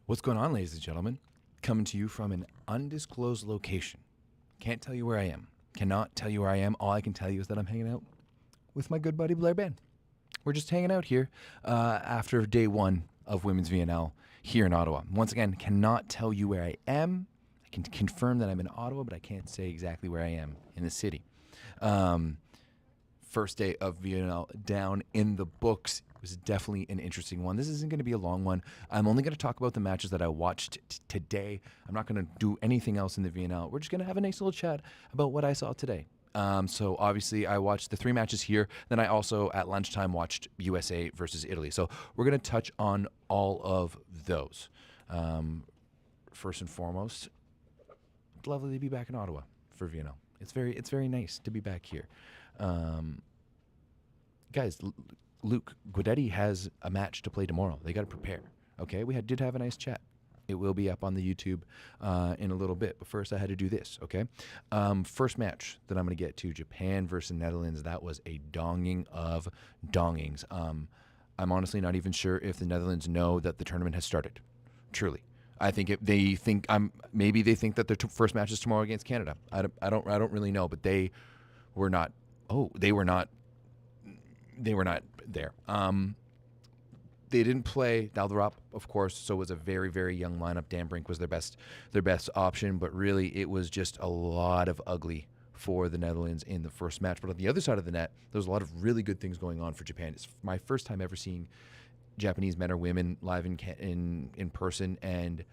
What's going on, ladies and gentlemen? Coming to you from an undisclosed location. Can't tell you where I am. Cannot tell you where I am. All I can tell you is that I'm hanging out with my good buddy Blair Ben. We're just hanging out here after day one of women's VNL here in Ottawa. Once again, cannot tell you where I am. I can confirm that I'm in Ottawa, but I can't say exactly where I am in the city. First day of VNL down in the books. It was definitely an interesting one. This isn't going to be a long one. I'm only going to talk about the matches that I watched today. I'm not going to do anything else in the VNL. We're just going to have a nice little chat about what I saw today. So obviously I watched the 3 matches here. Then I also at lunchtime watched USA versus Italy. So we're going to touch on all of those. First and foremost, it's lovely to be back in Ottawa for VNL. It's very nice to be back here. Guys, Luke Guidetti has a match to play tomorrow. They got to prepare. Okay, we did have a nice chat. It will be up on the YouTube in a little bit. But first, I had to do this. Okay, first match that I'm going to get to: Japan versus Netherlands. That was a donging of dongings. I'm honestly not even sure if the Netherlands know that the tournament has started. Truly. I think maybe they think that their first match is tomorrow against Canada. I don't really know, but they were not. Oh, they were not there. They didn't play Dalderop, of course, so it was a very, very young lineup. Dan Brink was their best option, but really it was just a lot of ugly for the Netherlands in the first match. But on the other side of the net, there was a lot of really good things going on for Japan. It's my first time ever seeing Japanese men or women live in person, and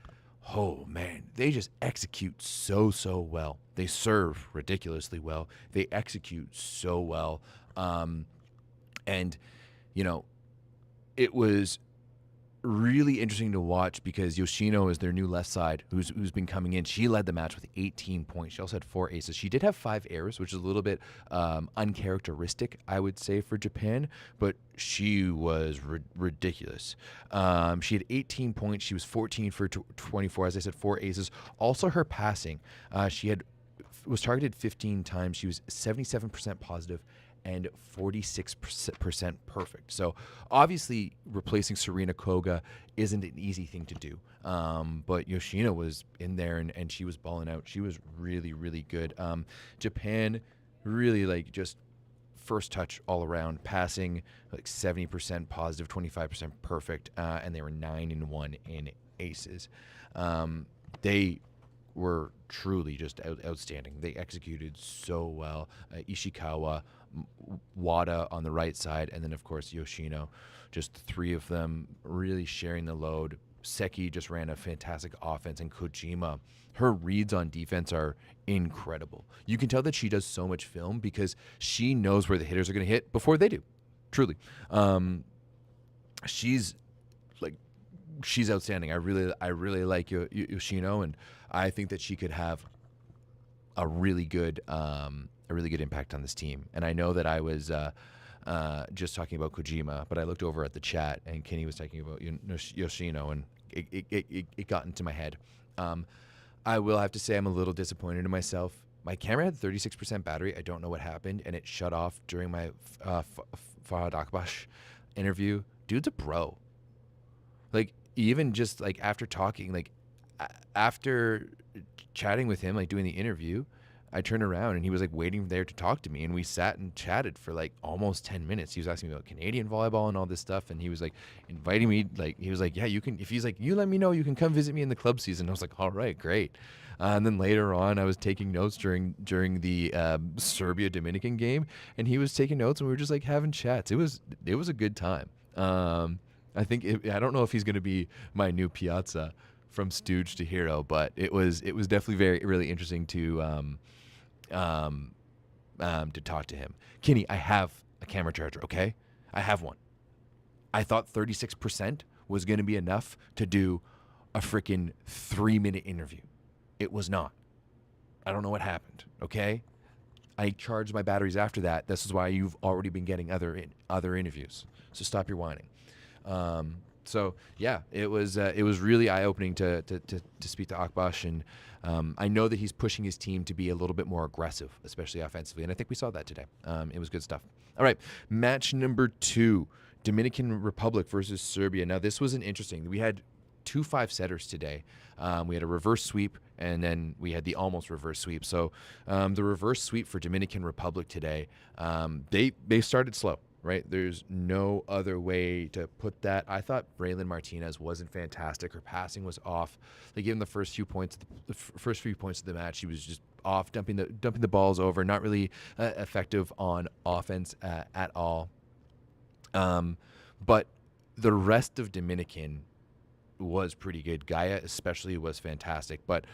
oh man, they just execute so well. They serve ridiculously well. They execute so well. And, you know, it was really interesting to watch because Yoshino is their new left side who's been coming in. She led the match with 18 points. She also had 4 aces. She did have 5 errors, which is a little bit uncharacteristic, I would say, for Japan, but she was ridiculous. She had 18 points. She was 14 for 24. As I said, 4 aces. Also, her passing. She was targeted 15 times. She was 77% positive and 46% perfect. So obviously replacing Serena Koga isn't an easy thing to do. But Yoshino was in there and she was balling out. She was really, really good. Japan really just first touch all around, passing like 70% positive, 25% perfect, and they were 9-1 in aces. They were truly just outstanding. They executed so well. Ishikawa, Wada on the right side, and then of course Yoshino. Just 3 of them really sharing the load. Seki just ran a fantastic offense, and Kojima, her reads on defense are incredible. You can tell that she does so much film because she knows where the hitters are going to hit before they do. Truly. She's outstanding. I really like Yoshino, and I think that she could have a really good impact on this team. And I know that I was just talking about Kojima, but I looked over at the chat and Kenny was talking about Yoshino, and it got into my head. I will have to say I'm a little disappointed in myself. My camera had 36% battery. I don't know what happened, and it shut off during my Farhad Akbash interview. Dude's a bro. Even just after talking, after chatting with him, doing the interview, I turned around and he was waiting there to talk to me, and we sat and chatted for almost 10 minutes. He was asking me about Canadian volleyball and all this stuff, and he was inviting me. He was yeah, you can, if he's you let me know, you can come visit me in the club season. I was all right, great. And then later on, I was taking notes during the Serbia Dominican game, and he was taking notes, and we were just having chats. It was a good time. I think I don't know if he's going to be my new Piazza from stooge to hero, but it was definitely really interesting to talk to him. Kenny, I have a camera charger, okay? I have one. I thought 36% was going to be enough to do a freaking 3-minute interview. It was not. I don't know what happened, okay? I charged my batteries after that. This is why you've already been getting other interviews. So stop your whining. So yeah, it was really eye-opening to speak to Akbash, and I know that he's pushing his team to be a little bit more aggressive, especially offensively, and I think we saw that today. It was good stuff. All right, match number 2, Dominican Republic versus Serbia. Now this was an interesting. We had two 5-setters today. We had a reverse sweep, and then we had the almost reverse sweep. So the reverse sweep for Dominican Republic today, they started slow. Right, there's no other way to put that. I thought Braylon Martinez wasn't fantastic. Her passing was off. They gave him the first few points, of the match. He was just off, dumping the balls over. Not really effective on offense at all. But the rest of Dominican was pretty good. Gaia especially was fantastic. But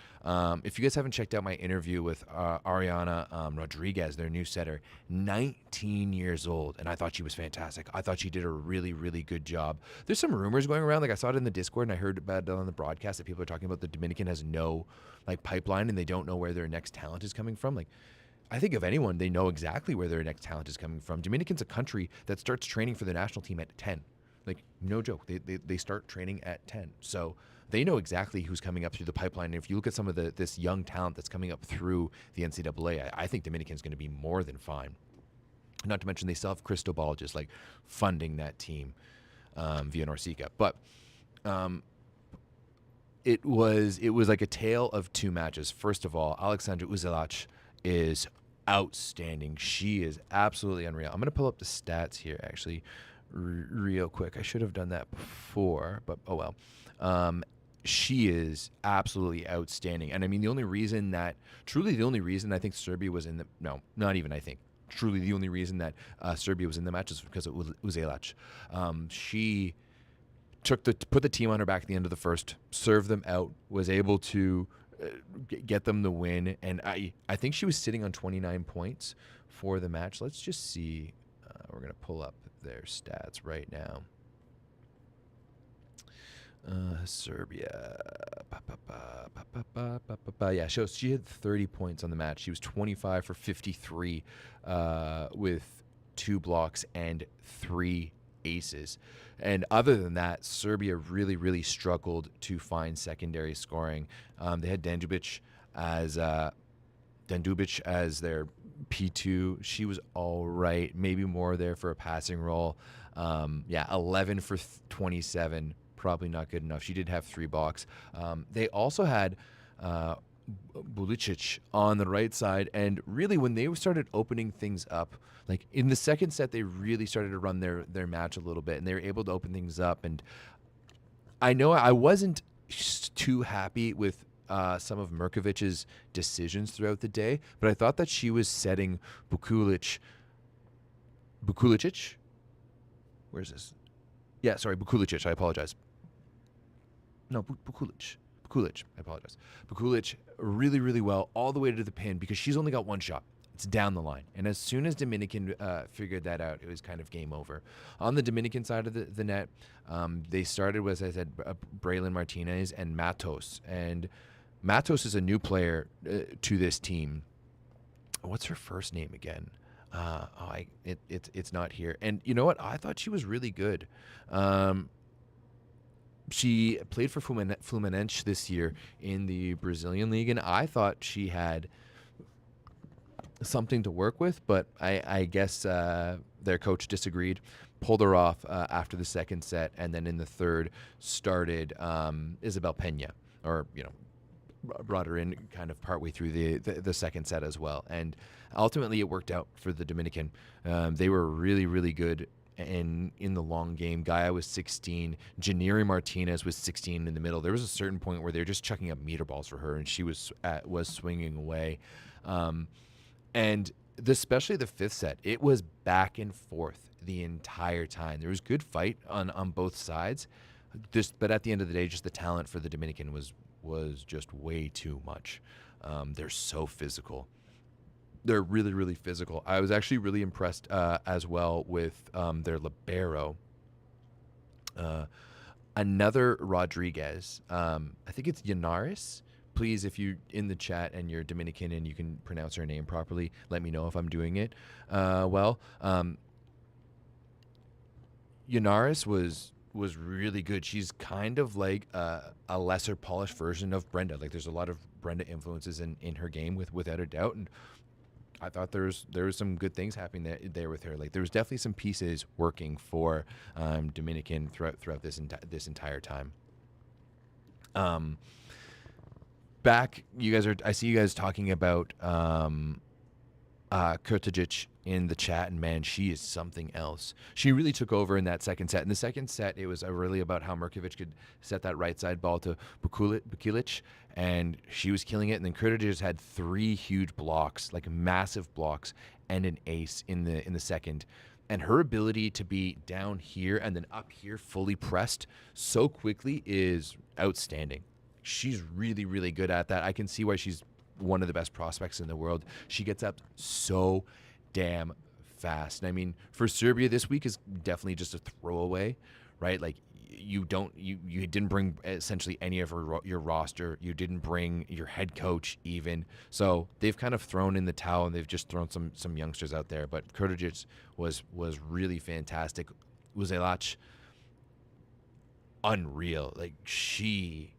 if you guys haven't checked out my interview with Ariana Rodriguez, their new setter, 19 years old, and I thought she was fantastic. I thought she did a really, really good job. There's some rumors going around, like I saw it in the Discord and I heard about it on the broadcast, that people are talking about the Dominican has no like pipeline and they don't know where their next talent is coming from. Like, I think of anyone, they know exactly where their next talent is coming from. Dominican's a country that starts training for the national team at 10. Like, no joke. They start training at 10. So they know exactly who's coming up through the pipeline. And if you look at some of this young talent that's coming up through the NCAA, I think Dominican's going to be more than fine. Not to mention they still have Cristobal just like funding that team via Norseca. But it was like a tale of two matches. First of all, Alexandra Uzelac is outstanding. She is absolutely unreal. I'm going to pull up the stats here, actually, real quick. I should have done that before, but oh well. She is absolutely outstanding. And I mean, the only reason I think Serbia was in the, no, not even I think, truly the only reason that Serbia was in the match is because of Uzelac. She put the team on her back at the end of the first, served them out, was able to get them the win. And I think she was sitting on 29 points for the match. Let's just see. We're going to pull up their stats right now. Serbia. Yeah, she had 30 points on the match. She was 25 for 53 with 2 blocks and 3 aces. And other than that, Serbia really, really struggled to find secondary scoring. They had Dandubic as their P2. She was all right, maybe more there for a passing role. 11 for 27, probably not good enough. She did have 3 blocks. They also had Bulicic on the right side, and really when they started opening things up, like in the second set, they really started to run their match a little bit, and they were able to open things up. And I know I wasn't too happy with some of Mirkovic's decisions throughout the day, but I thought that she was setting Bukulicic. Where's this? Yeah, sorry, Bukulicic. I apologize. No, Bukulic. I apologize. Bukulic really, really well all the way to the pin because she's only got 1 shot. It's down the line. And as soon as Dominican figured that out, it was kind of game over. On the Dominican side of the net, they started with, as I said, Braylon Martinez and Matos. And Matos is a new player to this team. What's her first name again? It's not here. And you know what? I thought she was really good. She played for Fluminense this year in the Brazilian league, and I thought she had something to work with, but I guess their coach disagreed, pulled her off after the second set, and then in the third started Isabel Pena, or brought her in kind of partway through the second set as well. And ultimately it worked out for the Dominican. They were really, really good in the long game. Gaia was 16. Janiri Martinez was 16 in the middle. There was a certain point where they were just chucking up meter balls for her, and she was swinging away. And especially the fifth set, it was back and forth the entire time. There was good fight on both sides. But at the end of the day, just the talent for the Dominican was just way too much. They're so physical. They're really, really physical. I was actually really impressed as well with their libero. Another Rodriguez. I think it's Yanaris. Please, if you're in the chat and you're Dominican and you can pronounce her name properly, let me know if I'm doing it Yanaris was really good. She's kind of like a lesser polished version of Brenda. Like, there's a lot of Brenda influences in her game without a doubt. And I thought there was some good things happening there with her. Like, there was definitely some pieces working for Dominican throughout this entire time. Um, back, I see you guys talking about Kajic in the chat, and man, she is something else. She really took over in that second set. In the second set, it was really about how Mrkovic could set that right side ball to Bukulic, and she was killing it. And then Kajic had 3 huge blocks, like massive blocks, and an ace in the second. And her ability to be down here and then up here fully pressed so quickly is outstanding. She's really, really good at that. I can see why she's one of the best prospects in the world. She gets up so damn fast. And I mean, for Serbia, this week is definitely just a throwaway, right? Like you didn't bring essentially any of your roster. You didn't bring your head coach even. So they've kind of thrown in the towel, and they've just thrown some youngsters out there. But Kajic was really fantastic. Uzelac, unreal. Like she,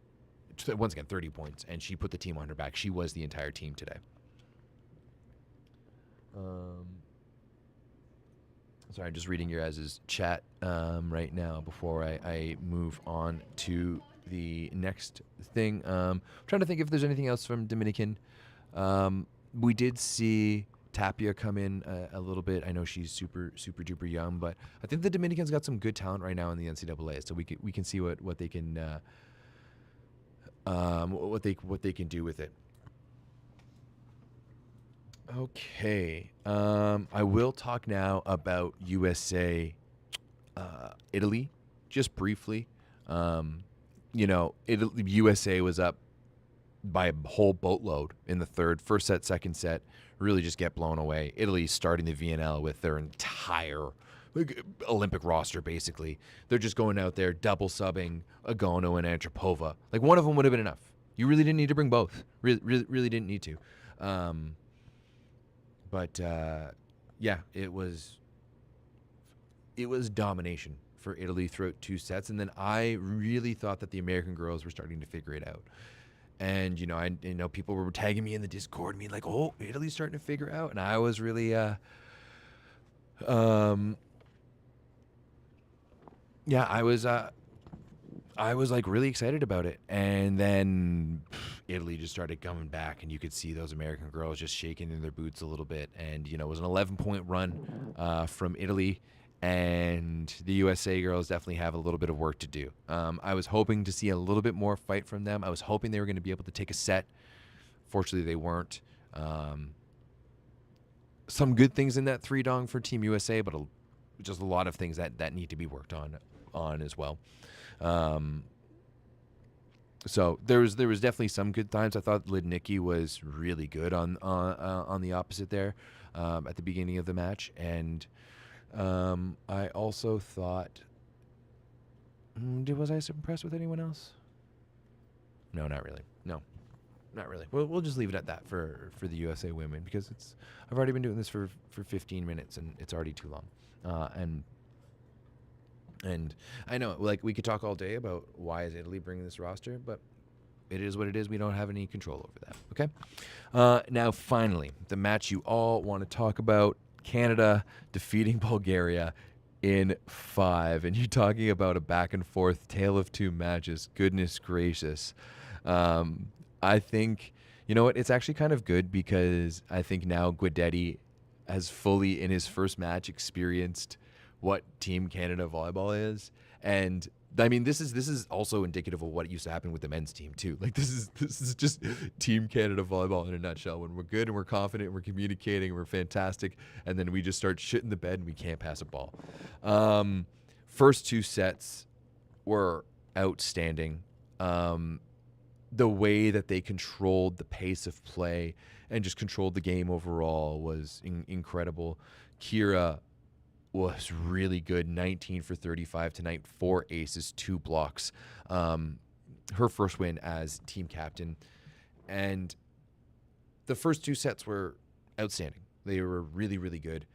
once again, 30 points, and she put the team on her back. She was the entire team today. Sorry, I'm just reading your guys' chat right now before I move on to the next thing. Trying to think if there's anything else from Dominican. We did see Tapia come in a little bit. I know she's super duper young, but I think the Dominicans got some good talent right now in the NCAA. So we can see what they can what they can do with it. Okay. I will talk now about USA, Italy, just briefly. USA was up by a whole boatload in the third. First set, second set, really just get blown away. Italy starting the VNL with their entire Olympic roster, basically. They're just going out there, double subbing Agono and Antropova. Like, one of them would have been enough. You really didn't need to bring both. Really didn't need to. Yeah, it was domination for Italy throughout 2 sets, and then I really thought that the American girls were starting to figure it out. And I people were tagging me in the Discord, me like, "Oh, Italy's starting to figure it out," and I was really I was like really excited about it. And then Italy just started coming back, and you could see those American girls just shaking in their boots a little bit. And, it was an 11-point run from Italy, and the USA girls definitely have a little bit of work to do. I was hoping to see a little bit more fight from them. I was hoping they were going to be able to take a set. Fortunately, they weren't. Some good things in that 3-dong for Team USA, but just a lot of things that need to be worked on as well. So there was definitely some good times. I thought Lidnicki was really good on the opposite there at the beginning of the match, and I also thought, was I impressed with anyone else? No, not really. No, not really. We'll just leave it at that for the USA women, because I've already been doing this for 15 minutes, and it's already too long. And I know, like, we could talk all day about why is Italy bringing this roster, but it is what it is. We don't have any control over that, okay? Now, finally, the match you all want to talk about, Canada defeating Bulgaria in 5. And you're talking about a back-and-forth tale of 2 matches. Goodness gracious. I think, you know what, it's actually kind of good, because I think now Guidetti has fully, in his first match, experienced what Team Canada volleyball is. And I mean, this is also indicative of what used to happen with the men's team too. Like, this is just Team Canada volleyball in a nutshell. When we're good and we're confident and we're communicating and we're fantastic, and then we just start shitting the bed and we can't pass a ball. First 2 sets were outstanding. The way that they controlled the pace of play and just controlled the game overall was incredible. Kira was really good. 19 for 35 tonight, 4 aces, 2 blocks. Her first win as team captain. And the first 2 sets were outstanding. They were really, really good.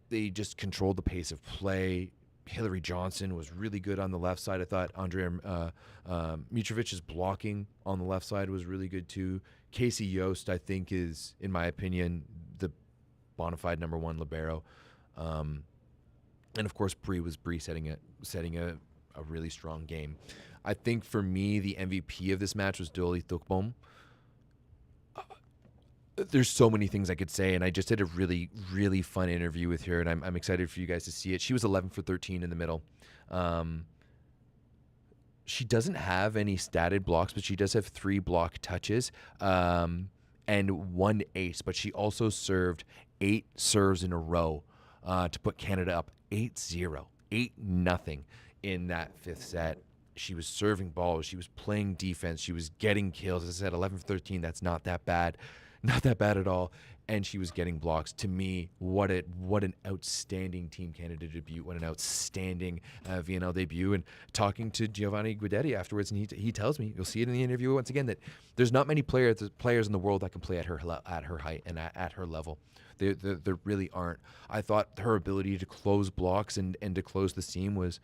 They just controlled the pace of play. Hillary Johnson was really good on the left side. I thought Andrea Mitrovic's blocking on the left side was really good too. Casey Yost, I think, is, in my opinion, the bona fide number 1 libero. And of course, Bree setting a really strong game. I think for me, the MVP of this match was Dolly Thukbom. There's so many things I could say, and I just did a really, really fun interview with her, and I'm excited for you guys to see it. She was 11 for 13 in the middle. She doesn't have any statted blocks, but she does have 3 block touches and 1 ace. But she also served 8 serves in a row to put Canada up 8-0, 8-0 in that 5th set. She was serving balls. She was playing defense. She was getting kills. As I said, 11 for 13, that's not that bad. Not that bad at all. And she was getting blocks. To me, what an outstanding Team Canada debut. What an outstanding VNL debut. And talking to Giovanni Guidetti afterwards, and he tells me, you'll see it in the interview once again, that there's not many players in the world that can play at her height and at her level. There really aren't. I thought her ability to close blocks and to close the seam was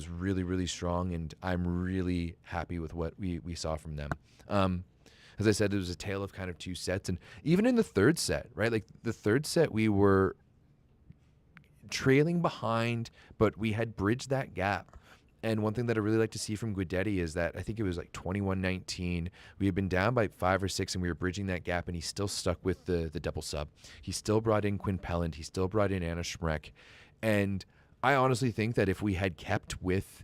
really, really strong, and I'm really happy with what we saw from them. As I said, it was a tale of kind of 2 sets, and even in the 3rd set, right? Like the 3rd set, we were trailing behind, but we had bridged that gap. And one thing that I really like to see from Guidetti is that I think it was like 21-19. We had been down by 5 or 6, and we were bridging that gap, and he still stuck with the double sub. He still brought in Quinn Pelland. He still brought in Anna Schmreck. And I honestly think that if we had kept with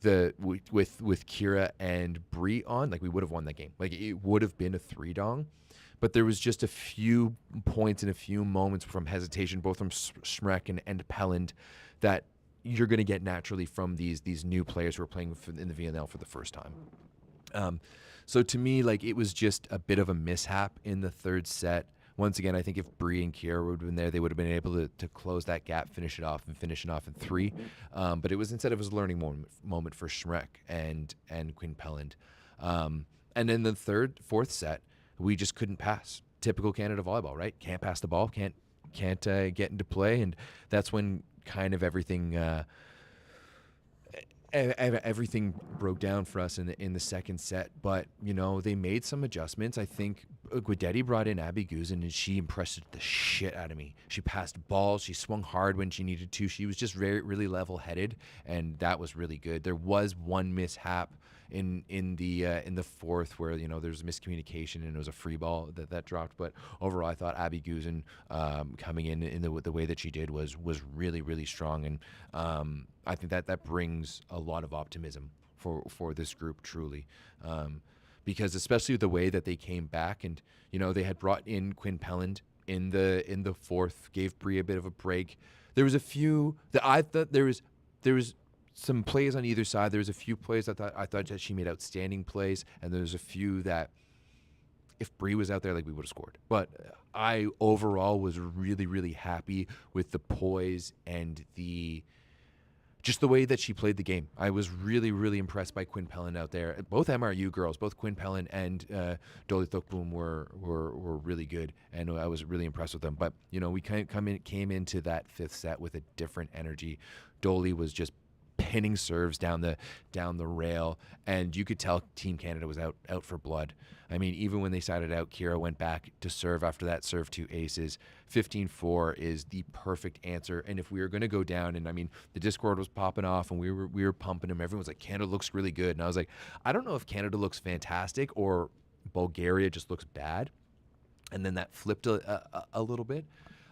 Kira and Brie on, like, we would have won that game. Like, it would have been a 3-dong. But there was just a few points and a few moments from hesitation, both from Schmreck and Pelland, that you're going to get naturally from these new players who are playing in the VNL for the first time. So to me, like, it was just a bit of a mishap in the 3rd set. Once again, I think if Brie and Kiera would have been there, they would have been able to close that gap, finish it off in 3. But it was instead, it was a learning moment for Schmreck and Quinn Pelland. And then the 4th set, we just couldn't pass. Typical Canada volleyball, right? Can't pass the ball, can't get into play, and that's when kind of everything broke down for us in the 2nd set. But they made some adjustments. I think Guidetti brought in Abby Guzin, and she impressed the shit out of me. She passed balls, she swung hard when she needed to. She was just really level-headed, and that was really good. There was one mishap in the 4th where there's a miscommunication, and it was a free ball that dropped. But overall, I thought Abby Guzin coming in the way that she did was really, really strong, and I think that brings a lot of optimism for this group, truly, because especially the way that they came back, and they had brought in Quinn Pelland in the 4th, gave Brie a bit of a break. There was a few that I thought there was some plays on either side. There was a few plays I thought that she made outstanding plays, and there was a few that if Brie was out there, like, we would have scored. But I overall was really, really happy with the poise and just the way that she played the game. I was really, really impressed by Quinn Pelland out there. Both MRU girls, both Quinn Pelland and Dolly Thukbom were really good, and I was really impressed with them. But we came into that 5th set with a different energy. Dolly was just pinning serves down the rail, and you could tell Team Canada was out for blood. I mean, even when they sided out, Kira went back to serve after that serve 2 aces. 15-4 is the perfect answer. And if we were going to go down, and I mean, the Discord was popping off, and we were pumping them. Everyone was like, Canada looks really good, and I was like, I don't know if Canada looks fantastic or Bulgaria just looks bad. And then that flipped a little bit.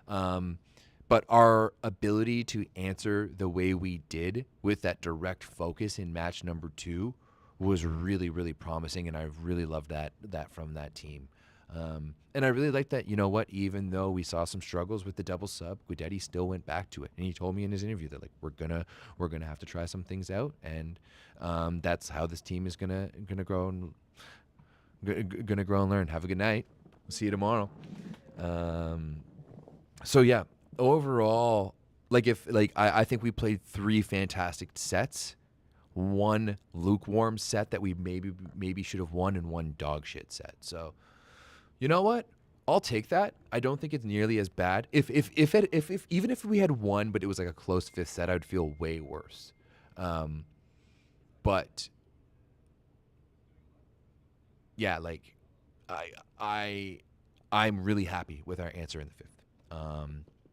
But our ability to answer the way we did with that direct focus in match number 2 was really, really promising, and I really loved that from that team. And I really liked that, even though we saw some struggles with the double sub, Guidetti still went back to it. And he told me in his interview that, like, we're gonna have to try some things out, and that's how this team is gonna grow and learn. Have a good night. We'll see you tomorrow. So yeah. Overall, I think we played 3 fantastic sets, 1 lukewarm set that we maybe should have won, and 1 dog shit set. So, you know what? I'll take that. I don't think it's nearly as bad. If even if we had won, but it was like a close 5th set, I would feel way worse. But yeah, like I'm really happy with our answer in the 5th.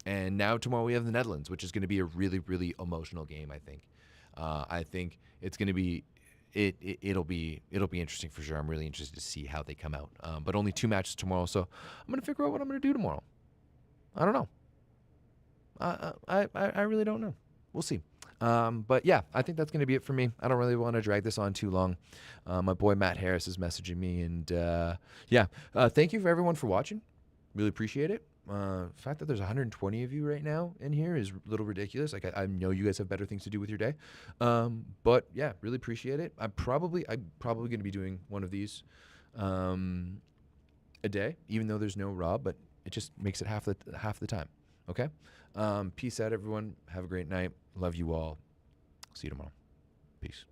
And now tomorrow we have the Netherlands, which is going to be a really, really emotional game, I think. I think it's going to be it'll be interesting for sure. I'm really interested to see how they come out. But only 2 matches tomorrow, so I'm gonna figure out what I'm gonna do tomorrow. I don't know. I really don't know. We'll see. But yeah, I think that's going to be it for me. I don't really want to drag this on too long. My boy Matt Harris is messaging me, and thank you for everyone for watching. Really appreciate it. The fact that there's 120 of you right now in here is a little ridiculous. Like I know you guys have better things to do with your day, but yeah, really appreciate it. I'm probably going to be doing one of these a day, even though there's no Rob, but it just makes it half the time. Okay. Peace out, everyone. Have a great night. Love you all. See you tomorrow. Peace.